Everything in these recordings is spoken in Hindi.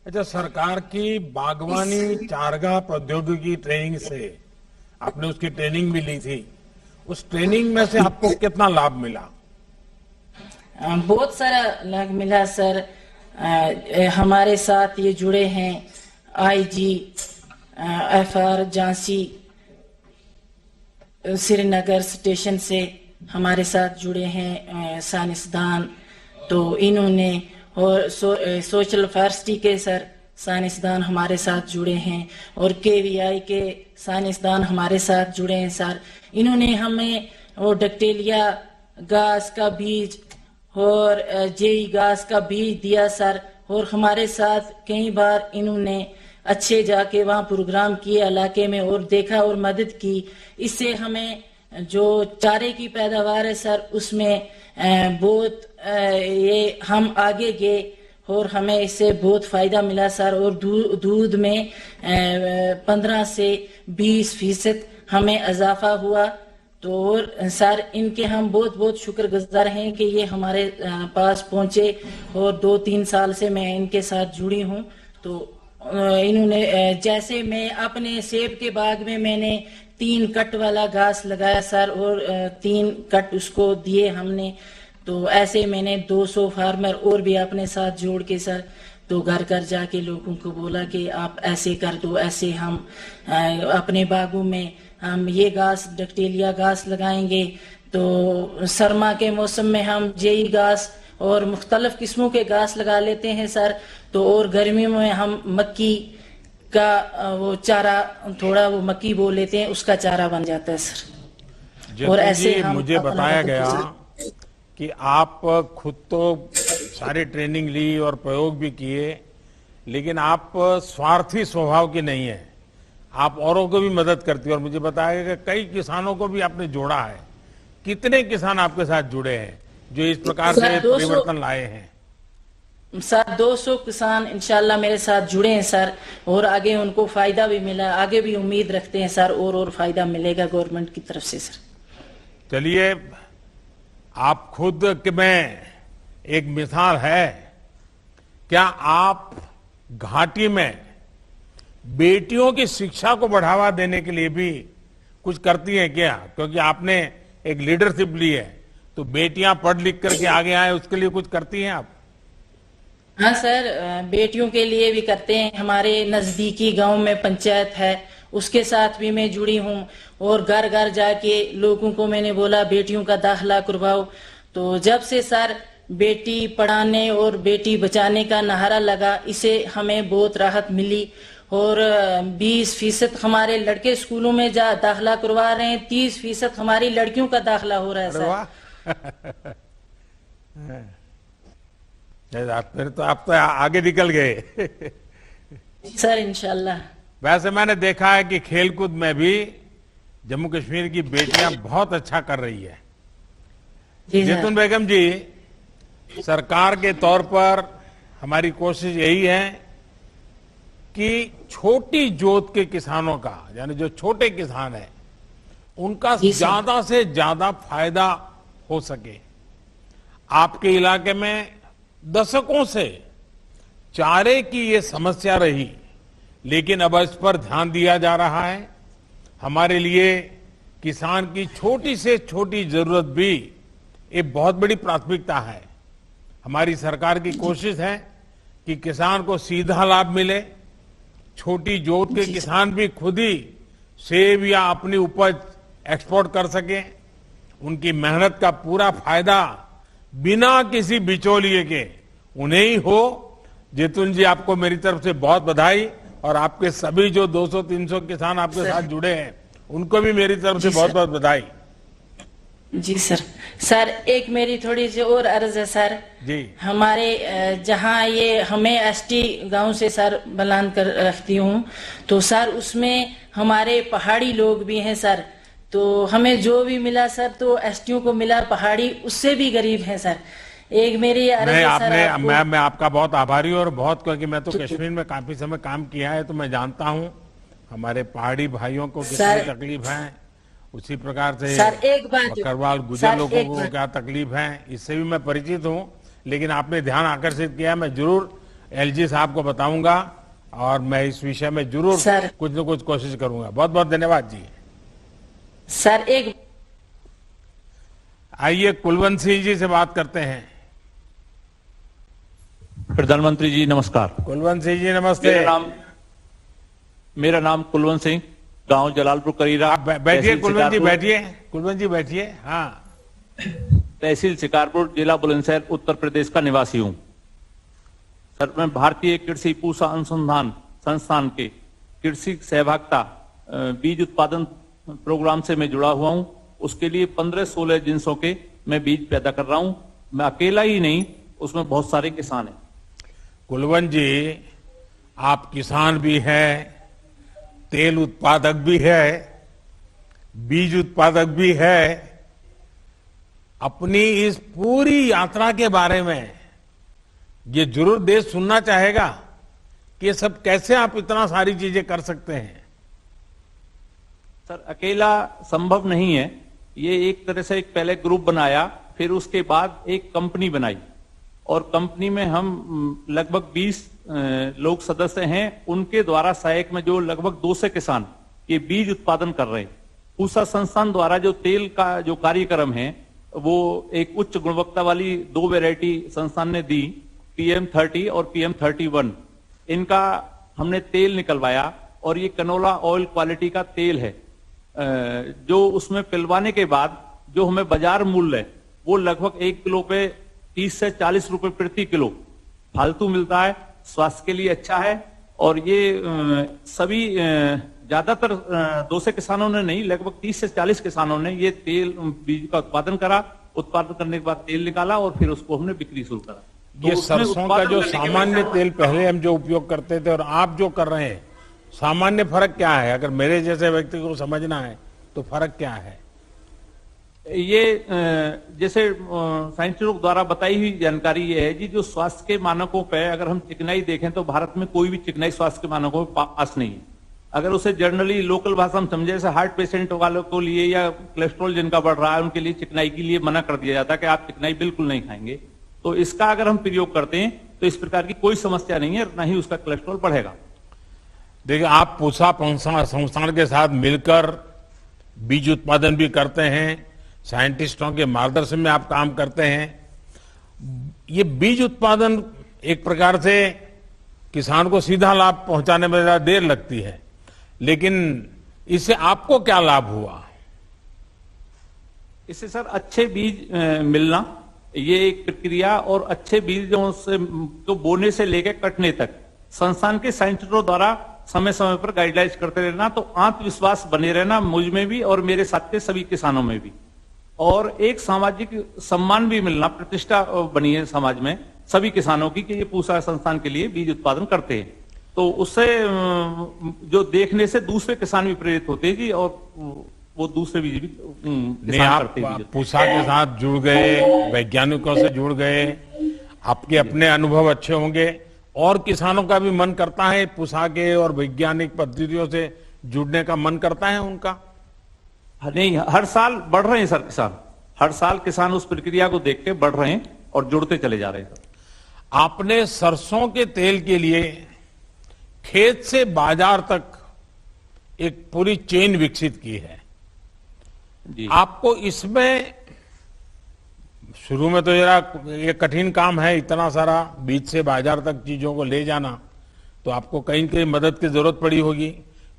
अच्छा, सरकार की बागवानी चारागाह प्रौद्योगिकी ट्रेनिंग से आपने उसकी ट्रेनिंग भी ली थी। उस ट्रेनिंग में से आपको कितना लाभ मिला? बहुत सारा लाभ मिला सर। हमारे साथ ये जुड़े हैं IG FR Jhansi Srinagar station से हमारे साथ जुड़े हैं साइंसदान। तो इन्होंने और सोशल फॉरेस्ट्री के सर साइंसदान हमारे साथ जुड़े हैं और केवीआई के साइंसदान हमारे साथ जुड़े हैं सर। इन्होंने हमें वो डक्टेलिया घास का बीज और जेई घास का बीज दिया सर। और हमारे साथ कई बार इन्होंने अच्छे जाके वहाँ प्रोग्राम किए इलाके में और देखा और मदद की। इससे हमें जो चारे की पैदावार है सर उसमें बहुत ये हम आगे गए और हमें इससे बहुत फायदा मिला सर। और दूध में 15 से 20% हमें इजाफा हुआ। तो और सर इनके हम बहुत बहुत शुक्रगुजार हैं कि ये हमारे पास पहुंचे और 2-3 साल से मैं इनके साथ जुड़ी हूं। तो इन्होंने जैसे मैं अपने सेब के बाग में मैंने 3 कट वाला घास लगाया सर और 3 कट उसको दिए हमने। तो ऐसे मैंने 200 फार्मर और भी अपने साथ जोड़ के सर तो घर घर जाके लोगों को बोला कि आप ऐसे कर दो, ऐसे हम अपने बागों में हम ये घास डक्टेलिया घास लगाएंगे। तो सरमा के मौसम में हम जेई घास और मुख्तलिफ किस्मों के घास लगा लेते हैं सर। तो और गर्मियों में हम मक्की का वो चारा थोड़ा वो मक्की बो लेते हैं, उसका चारा बन जाता है सर। और ऐसे हम मुझे बताया गया कि आप खुद तो सारी ट्रेनिंग ली और प्रयोग भी किए, लेकिन आप स्वार्थी स्वभाव की नहीं है, आप औरों को भी मदद करती है। और मुझे बताया गया कि कई किसानों को भी आपने जोड़ा है। कितने किसान आपके साथ जुड़े हैं जो इस प्रकार से परिवर्तन लाए हैं? सर 200 किसान इंशाल्लाह मेरे साथ जुड़े हैं सर और आगे उनको फायदा भी मिला, आगे भी उम्मीद रखते हैं सर और फायदा मिलेगा गवर्नमेंट की तरफ से सर। चलिए, आप खुद में एक मिसाल है। क्या आप घाटी में बेटियों की शिक्षा को बढ़ावा देने के लिए भी कुछ करती हैं क्या? क्योंकि आपने एक लीडरशिप ली है, तो बेटियां पढ़ लिख करके आगे आए उसके लिए कुछ करती हैं आप? हाँ सर, बेटियों के लिए भी करते हैं। हमारे नजदीकी गांव में पंचायत है, उसके साथ भी मैं जुड़ी हूँ और घर घर जाके लोगों को मैंने बोला बेटियों का दाखिला करवाओ। तो जब से सर बेटी पढ़ाने और बेटी बचाने का नारा लगा, इसे हमें बहुत राहत मिली। और 20% हमारे लड़के स्कूलों में जा दाखिला करवा रहे हैं, 30% हमारी लड़कियों का दाखिला हो रहा है सर। फिर तो आप तो आगे निकल गए। सर इंशाल्लाह। वैसे मैंने देखा है कि खेलकूद में भी जम्मू कश्मीर की बेटियां बहुत अच्छा कर रही है। जैतून बेगम जी, सरकार के तौर पर हमारी कोशिश यही है कि छोटी जोत के किसानों का, यानी जो छोटे किसान हैं, उनका ज्यादा से ज्यादा फायदा हो सके। आपके इलाके में दशकों से चारे की ये समस्या रही, लेकिन अब इस पर ध्यान दिया जा रहा है। हमारे लिए किसान की छोटी से छोटी जरूरत भी एक बहुत बड़ी प्राथमिकता है। हमारी सरकार की कोशिश है कि किसान को सीधा लाभ मिले। छोटी जोत के किसान भी खुद ही सेब या अपनी उपज एक्सपोर्ट कर सके, उनकी मेहनत का पूरा फायदा बिना किसी बिचौलिए के उन्हें ही हो। जैतून जी, आपको मेरी तरफ से बहुत बधाई और आपके सभी जो 200-300 किसान आपके साथ जुड़े हैं उनको भी मेरी तरफ से बहुत बहुत बधाई। जी सर। सर एक मेरी थोड़ी सी और अर्ज है सर जी। हमारे जहाँ ये हमें एसटी गांव से सर बलान कर रखती हूँ, तो सर उसमें हमारे पहाड़ी लोग भी हैं सर। तो हमें जो भी मिला सर तो एसटीओ को मिला, पहाड़ी उससे भी गरीब हैं सर। एक मेरी अर्ज है सर मैं आपका बहुत आभारी हूँ और बहुत, क्योंकि मैं तो कश्मीर में काफी समय काम किया है, तो मैं जानता हूँ हमारे पहाड़ी भाइयों को कितनी तकलीफ है। उसी प्रकार से बकरवाल गुजर लोगों को क्या तकलीफ है, इससे भी मैं परिचित हूँ। लेकिन आपने ध्यान आकर्षित किया, मैं जरूर एलजी साहब को बताऊंगा और मैं इस विषय में जरूर सर। कुछ न कुछ कोशिश करूंगा। बहुत बहुत धन्यवाद जी। सर एक आइए कुलवंत सिंह जी से बात करते हैं। प्रधानमंत्री जी नमस्कार। कुलवंत सिंह जी नमस्ते। मेरा नाम कुलवंत सिंह, गांव जलालपुर करीरा। आप बैठिए तहसील कुलवंत जी, शिकारपुर- बैठिए कुलवंत जी, बैठिए। हाँ, तहसील शिकारपुर, जिला बुलंदशहर, उत्तर प्रदेश का निवासी हूं। सर, मैं भारतीय कृषि पूषा अनुसंधान संस्थान के कृषि सहभागिता बीज उत्पादन प्रोग्राम से मैं जुड़ा हुआ हूं। उसके लिए 15-16 जिनसों के मैं बीज पैदा कर रहा हूं। मैं अकेला ही नहीं, उसमें बहुत सारे किसान हैं। कुलवंत जी, आप किसान भी हैं, तेल उत्पादक भी है, बीज उत्पादक भी है। अपनी इस पूरी यात्रा के बारे में ये जरूर देश सुनना चाहेगा कि ये सब कैसे आप इतना सारी चीजें कर सकते हैं। सर, अकेला संभव नहीं है। ये एक तरह से एक पहले ग्रुप बनाया, फिर उसके बाद एक कंपनी बनाई और कंपनी में हम लगभग 20 लोग सदस्य हैं। उनके द्वारा सहायक में जो लगभग 200 किसान ये बीज उत्पादन कर रहे हैं। पूषा संस्थान द्वारा जो तेल का जो कार्यक्रम है वो एक उच्च गुणवत्ता वाली 2 वैरायटी संस्थान ने दी, PM30 और PM31। इनका हमने तेल निकलवाया और ये कनोला ऑयल क्वालिटी का तेल है। जो उसमें पिलवाने के बाद जो हमें बाजार मूल्य है वो लगभग 1 किलो पे 30 से 40 रुपए प्रति किलो फालतू मिलता है। स्वास्थ्य के लिए अच्छा है और ये सभी ज्यादातर 200 किसानों ने नहीं, लगभग 30 से 40 किसानों ने ये तेल बीज का उत्पादन करा। उत्पादन करने के बाद तेल निकाला और फिर उसको हमने बिक्री शुरू करा। ये तो उसमें सरसों का उत्पादन जो करने के सामान्य बाद- तेल पहले हम जो उपयोग करते थे और आप जो कर रहे हैं, सामान्य फर्क क्या है? अगर मेरे जैसे व्यक्ति को समझना है तो फर्क क्या है? ये जैसे साइंटिस्टों द्वारा बताई हुई जानकारी ये है जी, जो स्वास्थ्य के मानकों पे अगर हम चिकनाई देखें तो भारत में कोई भी चिकनाई स्वास्थ्य के मानकों पे पास नहीं है। अगर उसे जनरली लोकल भाषा में समझे, जैसे हार्ट पेशेंट वालों को लिए या कोलेस्ट्रॉल जिनका बढ़ रहा है उनके लिए चिकनाई के लिए मना कर दिया जाता है कि आप चिकनाई बिल्कुल नहीं खाएंगे। तो इसका अगर हम प्रयोग करते हैं तो इस प्रकार की कोई समस्या नहीं है, न ही उसका कोलेस्ट्रॉल बढ़ेगा। देखिए, आप पूषा संस्थान के साथ मिलकर बीज उत्पादन भी करते हैं, साइंटिस्टों के मार्गदर्शन में आप काम करते हैं। ये बीज उत्पादन एक प्रकार से किसान को सीधा लाभ पहुंचाने में ज्यादा देर लगती है, लेकिन इससे आपको क्या लाभ हुआ? इससे सर अच्छे बीज मिलना, ये एक प्रक्रिया, और अच्छे बीजों से तो बोने से लेकर कटने तक संस्थान के साइंटिस्टों द्वारा समय समय पर गाइडलाइंस करते रहना, तो आत्मविश्वास बने रहना मुझ में भी और मेरे साथ के सभी किसानों में भी, और एक सामाजिक सम्मान भी मिलना, प्रतिष्ठा बनी है समाज में सभी किसानों की कि ये पूषा संस्थान के लिए बीज उत्पादन करते हैं। तो उससे जो देखने से दूसरे किसान भी प्रेरित होते हैं जी, और वो दूसरे बीज भी नहीं, किसान आप करते हैं। पूषा के साथ जुड़ गए, वैज्ञानिकों से जुड़ गए, आपके अपने अनुभव अच्छे होंगे और किसानों का भी मन करता है पूषा के और वैज्ञानिक पद्धतियों से जुड़ने का मन करता है उनका। नहीं, हर साल बढ़ रहे हैं सर किसान, हर साल किसान उस प्रक्रिया को देख के बढ़ रहे हैं और जुड़ते चले जा रहे हैं सर। आपने सरसों के तेल के लिए खेत से बाजार तक एक पूरी चेन विकसित की है जी। आपको इसमें शुरू में तो जरा ये कठिन काम है, इतना सारा बीज से बाजार तक चीजों को ले जाना, तो आपको कहीं कहीं मदद की जरूरत पड़ी होगी।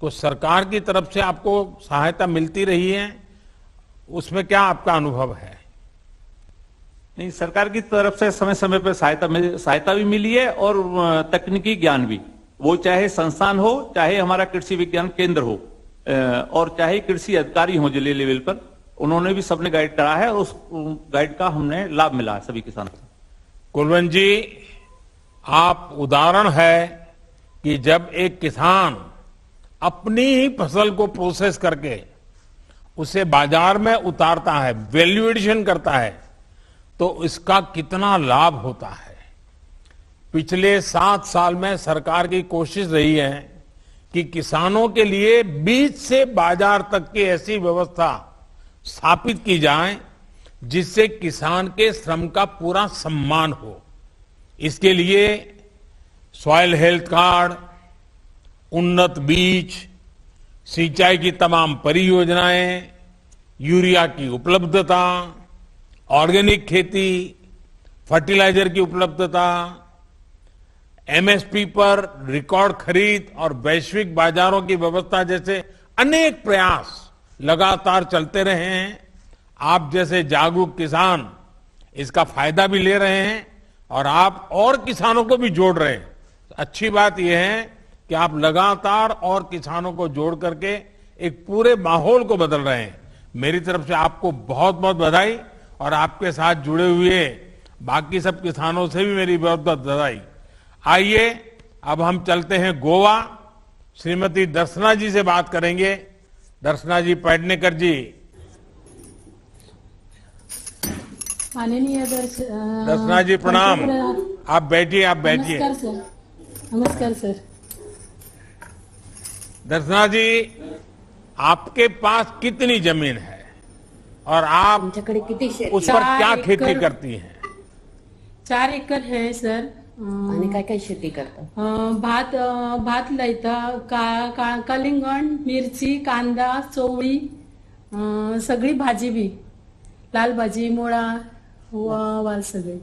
कुछ सरकार की तरफ से आपको सहायता मिलती रही है, उसमें क्या आपका अनुभव है? नहीं, सरकार की तरफ से समय समय पर सहायता भी मिली है और तकनीकी ज्ञान भी, वो चाहे संस्थान हो, चाहे हमारा कृषि विज्ञान केंद्र हो, और चाहे कृषि अधिकारी हो जिले लेवल पर, उन्होंने भी सबने गाइड करा है और उस गाइड का हमने लाभ मिला है सभी किसानों को। कुलवंत जी, आप उदाहरण है कि जब एक किसान अपनी ही फसल को प्रोसेस करके उसे बाजार में उतारता है, वैल्यू एडिशन करता है, तो इसका कितना लाभ होता है। पिछले 7 साल में सरकार की कोशिश रही है कि किसानों के लिए बीज से बाजार तक की ऐसी व्यवस्था स्थापित की जाए जिससे किसान के श्रम का पूरा सम्मान हो। इसके लिए सॉइल हेल्थ कार्ड, उन्नत बीज, सिंचाई की तमाम परियोजनाएं, यूरिया की उपलब्धता, ऑर्गेनिक खेती, फर्टिलाइजर की उपलब्धता, एमएसपी पर रिकॉर्ड खरीद और वैश्विक बाजारों की व्यवस्था जैसे अनेक प्रयास लगातार चलते रहे हैं। आप जैसे जागरूक किसान इसका फायदा भी ले रहे हैं और आप और किसानों को भी जोड़ रहे हैं। अच्छी बात यह है कि आप लगातार और किसानों को जोड़ करके एक पूरे माहौल को बदल रहे हैं। मेरी तरफ से आपको बहुत बहुत बधाई और आपके साथ जुड़े हुए बाकी सब किसानों से भी मेरी बहुत बहुत बधाई। आइए अब हम चलते हैं गोवा। श्रीमती दर्शना जी से बात करेंगे। दर्शना जी पेडनेकर जी। माननीय दर्शना जी प्रणाम। आप बैठिए, आप बैठिए। नमस्कार सर। नमस्कार सर। दर्शना जी, आपके पास कितनी जमीन है और आप आमच्याकडे किती शेती उस पर क्या 4 खेती एकर। करती हैं? 4 एकर है सर। आणि काय काय शेती करतात? भात लायता, कलिंगण, मिरची, कांदा, चवळी, सगळी भाजी भी, लाल भाजी, मुळा, वाल सगळे।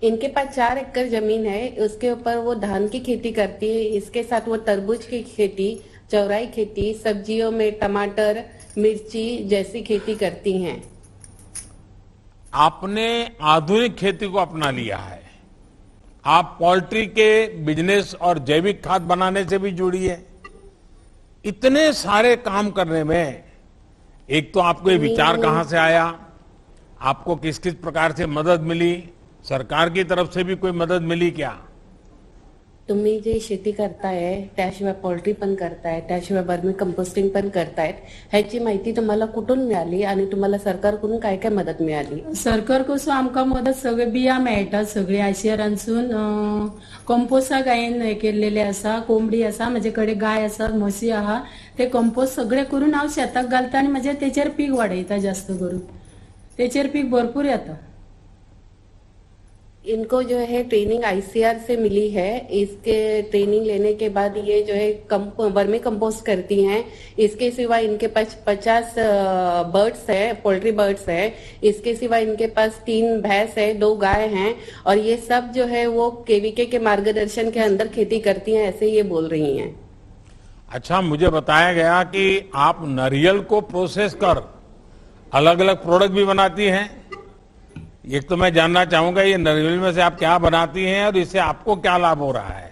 इनके पास 4 एकड़ जमीन है, उसके ऊपर वो धान की खेती करती है, इसके साथ वो तरबूज की खेती, चौराई खेती, सब्जियों में टमाटर, मिर्ची जैसी खेती करती हैं। आपने आधुनिक खेती को अपना लिया है। आप पोल्ट्री के बिजनेस और जैविक खाद बनाने से भी जुड़ी है। इतने सारे काम करने में एक तो आपको ये विचार कहां से आया? आपको किस किस प्रकार से मदद मिली? सरकार की तरफ से भी कोई मदद मिली क्या? तुम्ही जे शेती करताय त्याशिवाय पोल्ट्री पण करताय, त्याशिवाय वर्मी कंपोस्टिंग पण करतायत, ह्याची माहिती तुम्हाला कुठून मिळाली आणि तुम्हाला सरकारकडून काय काय मदत मिळाली? सरकार कसं आमका मदत सगळे बिया मेळटात, सगळे आयसीआरांसून कंपोस्टा गायन हे केलेले असा, कोंबडी असा, माझ्याकडे गाय असा, म्हशी आहा, ते कंपोस्ट सगळे करून हांव शेताक घालता आणि म्हणजे तेचेर पीक वाडयता जास्त करून। तेचेर पीक भरपूर येता। इनको जो है ट्रेनिंग आईसीआर से मिली है। इसके ट्रेनिंग लेने के बाद ये जो है वर्मी कंपोस्ट करती हैं। इसके सिवा इनके पास 50 बर्ड्स है, पोल्ट्री बर्ड्स है। इसके सिवा इनके पास 3 भैंस है, 2 गाय हैं और ये सब जो है वो केवीके के मार्गदर्शन के अंदर खेती करती हैं, ऐसे ये बोल रही हैं। अच्छा, मुझे बताया गया कि आप नारियल को प्रोसेस कर अलग अलग प्रोडक्ट भी बनाती हैं। एक तो मैं जानना चाहूंगा ये नारियल में से आप क्या बनाती हैं और इससे आपको क्या लाभ हो रहा है?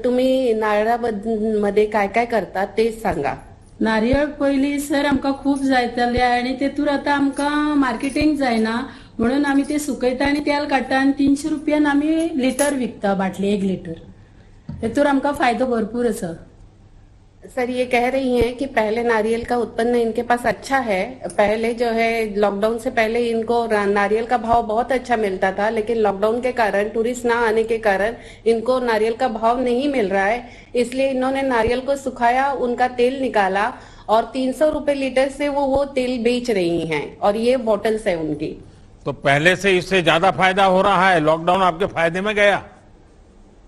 तुम्ही नारळामध्ये काय काय करता ते सांगा। नारियल पहिली सर आमका खूप जायतले आणि तेतूर आता आमका मार्केटिंग जायना म्हणून आम्ही ते सुकयता आणि तेल काढता आणि 300 रुपयान आम्ही लिटर विकता, बाटली 1 लिटर। तेतूर आमका फायदो भरपूर असा। सर ये कह रही हैं कि पहले नारियल का उत्पन्न इनके पास अच्छा है। पहले जो है लॉकडाउन से पहले इनको नारियल का भाव बहुत अच्छा मिलता था, लेकिन लॉकडाउन के कारण, टूरिस्ट ना आने के कारण इनको नारियल का भाव नहीं मिल रहा है। इसलिए इन्होंने नारियल को सुखाया, उनका तेल निकाला और 300 रुपए लीटर से वो तेल बेच रही हैं और ये बॉटल्स है उनकी। तो पहले से इससे ज्यादा फायदा हो रहा है? लॉकडाउन आपके फायदे में गया?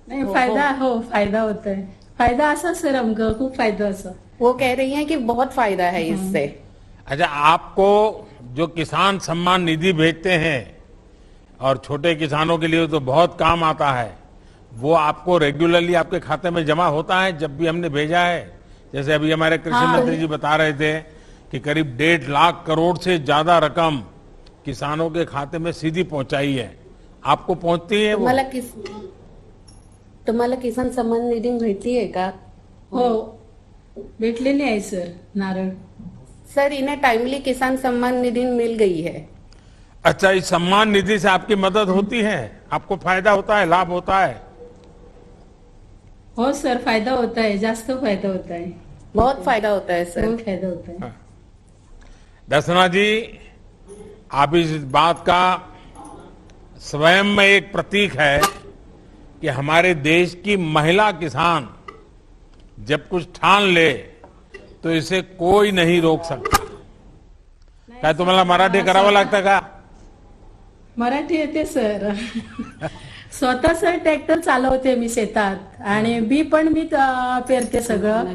नाही फायदा होता है। फायदा असा सर आमका खूप फायदा असा। वो कह रही हैं कि बहुत फायदा है इससे। अच्छा, आपको जो किसान सम्मान निधि भेजते हैं और छोटे किसानों के लिए तो बहुत काम आता है, वो आपको रेगुलरली आपके खाते में जमा होता है जब भी हमने भेजा है? जैसे अभी हमारे कृषि मंत्री जी बता रहे थे कि करीब 1.5 लाख करोड़ से ज्यादा रकम किसानों के खाते में सीधी पहुंचाई है। आपको पहुंचती है वो? तुम्हाला किसान सम्मान निधी भेटली है का? हो, भेटलेली आहे सर नारळ। सर इन्हें टाइमली किसान सम्मान निधि मिल गई है। अच्छा, इस सम्मान निधि से आपकी मदद होती है? आपको फायदा होता है, लाभ होता है? हो सर, फायदा होता है, जास्त फायदा होता है। बहुत फायदा होता है सर। बहुत फायदा होता है। दर्शना जी, आप इस बात का स्वयं में एक प्रतीक है कि हमारे देश की महिला किसान जब कुछ ठान ले तो इसे कोई नहीं रोक सकता। काय तुम्हाला मराठी करावं लागतं का? मराठी येते सर। स्वतःच ट्रॅक्टर चालवते मी शेतात आणि बी पण मी पेरते सगळं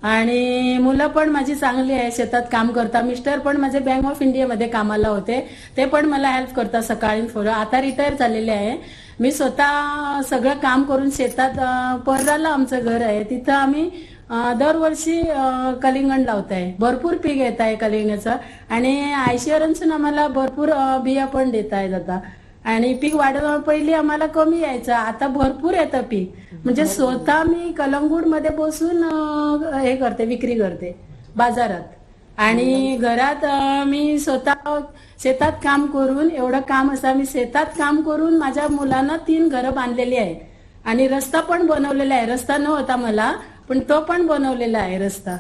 आणि मुलं पण माझी चांगली आहे, शेतात काम करतात. मिस्टर पण माझे बँक ऑफ इंडियामध्ये कामाला होते, ते पण मला हेल्प करतात सकाळी थोडं. आता रिटायर झालेले आहे. मी स्वतः सगळं काम करून शेतात परराला आमचं घर आहे, तिथं आम्ही दरवर्षी कलिंगड लावत आहे. भरपूर पीक येत आहे कलिंगडाचं आणि आयसीआरपासून आम्हाला भरपूर बिया पण देत आहेत आता. आणि पीक वाढवणं पहिली आम्हाला कमी यायचं, आता भरपूर येतं पीक. म्हणजे स्वतः मी कलंगूट मध्ये बसून हे करते, विक्री करते बाजारात. आणि घरात मी स्वतः शेतात काम करून, एवढं काम असं मी शेतात काम करून माझ्या मुलांना 3 घरं बांधलेली आहे आणि रस्ता पण बनवलेला आहे. रस्ता नव्हता मला, पण तो पण बनवलेला आहे रस्ता,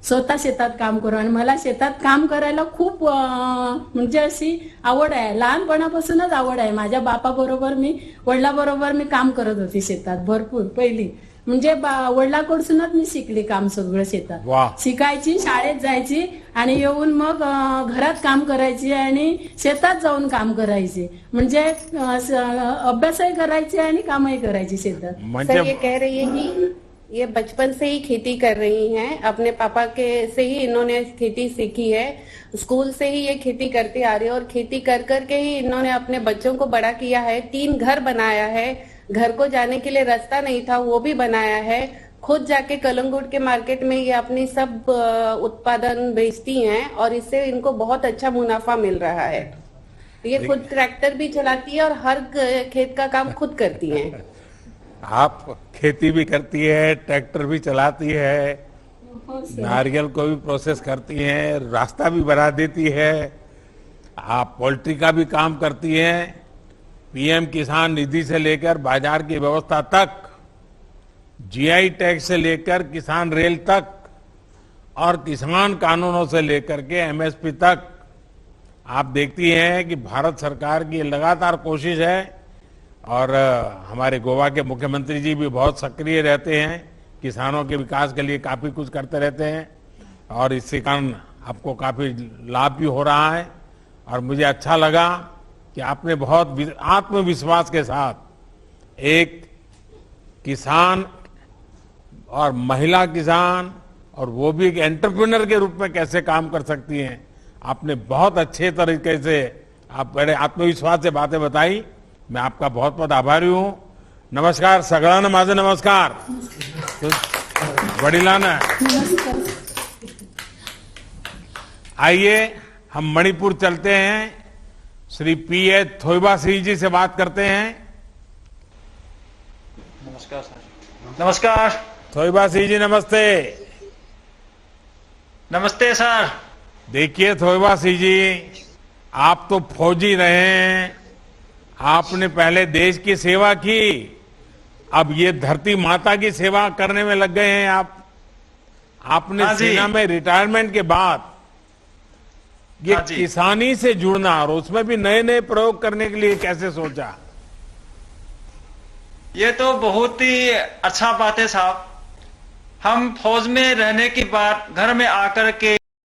स्वतः शेतात काम करून. आणि मला शेतात काम करायला खूप म्हणजे अशी आवड आहे, लहानपणापासूनच आवड आहे. माझ्या बापाबरोबर मी, वडिलाबरोबर मी काम करत होती शेतात भरपूर पहिली. म्हणजे वडिलाकडूनच मी शिकली काम सगळं शेतात. शिकायची, शाळेत जायची आणि येऊन मग घरात काम करायची आणि शेतात जाऊन काम करायची. म्हणजे अभ्यासही करायची आणि कामही करायची शेतात. सर ये कह रही है कि ये बचपन से ही खेती कर रही हैं, अपने पापा के से ही इन्होंने खेती सीखी है, स्कूल से ही ये खेती करती आ रही है और खेती कर करके ही इन्होंने अपने बच्चों को बड़ा किया है. 3 घर बनाया है, घर को जाने के लिए रास्ता नहीं था वो भी बनाया है. खुद जाके कलंगुट के मार्केट में ये अपनी सब उत्पादन बेचती हैं और इससे इनको बहुत अच्छा मुनाफा मिल रहा है. ये खुद ट्रैक्टर भी चलाती है और हर खेत का काम खुद करती हैं. आप खेती भी करती है, ट्रैक्टर भी चलाती है, नारियल को भी प्रोसेस करती है, रास्ता भी बना देती है, आप पोल्ट्री का भी काम करती हैं, पीएम किसान निधि से लेकर बाजार की व्यवस्था तक, जीआई टैक्स से लेकर किसान रेल तक और किसान कानूनों से लेकर के एमएसपी तक आप देखती हैं कि भारत सरकार की लगातार कोशिश है. और हमारे गोवा के मुख्यमंत्री जी भी बहुत सक्रिय रहते हैं, किसानों के विकास के लिए काफी कुछ करते रहते हैं और इसके कारण आपको काफी लाभ भी हो रहा है. और मुझे अच्छा लगा कि आपने बहुत आत्मविश्वास के साथ एक किसान और महिला किसान और वो भी एक एंटरप्रेन्योर के रूप में कैसे काम कर सकती हैं, आपने बहुत अच्छे तरीके से, आप बड़े आत्मविश्वास से बातें बताई. मैं आपका बहुत बहुत आभारी हूं. नमस्कार सगळ्यांना माझा नमस्कार. वडिलांना आइए हम मणिपुर चलते हैं. श्री पीए थोइबा सिंह जी से बात करते हैं. नमस्कार सर. नमस्कार थोइबा सिंह जी, नमस्ते. नमस्ते सर. देखिए थोइबा सिंह जी, आप तो फौजी रहे हैं, आपने पहले देश की सेवा की, अब ये धरती माता की सेवा करने में लग गए हैं आप. आपने सेना में रिटायरमेंट के बाद ये किसानी से जुड़ना और उसमें भी नए नए प्रयोग करने के लिए कैसे सोचा? ये तो बहुत ही अच्छा बात है साहब. हम फौज में रहने के बाद घर में आकर के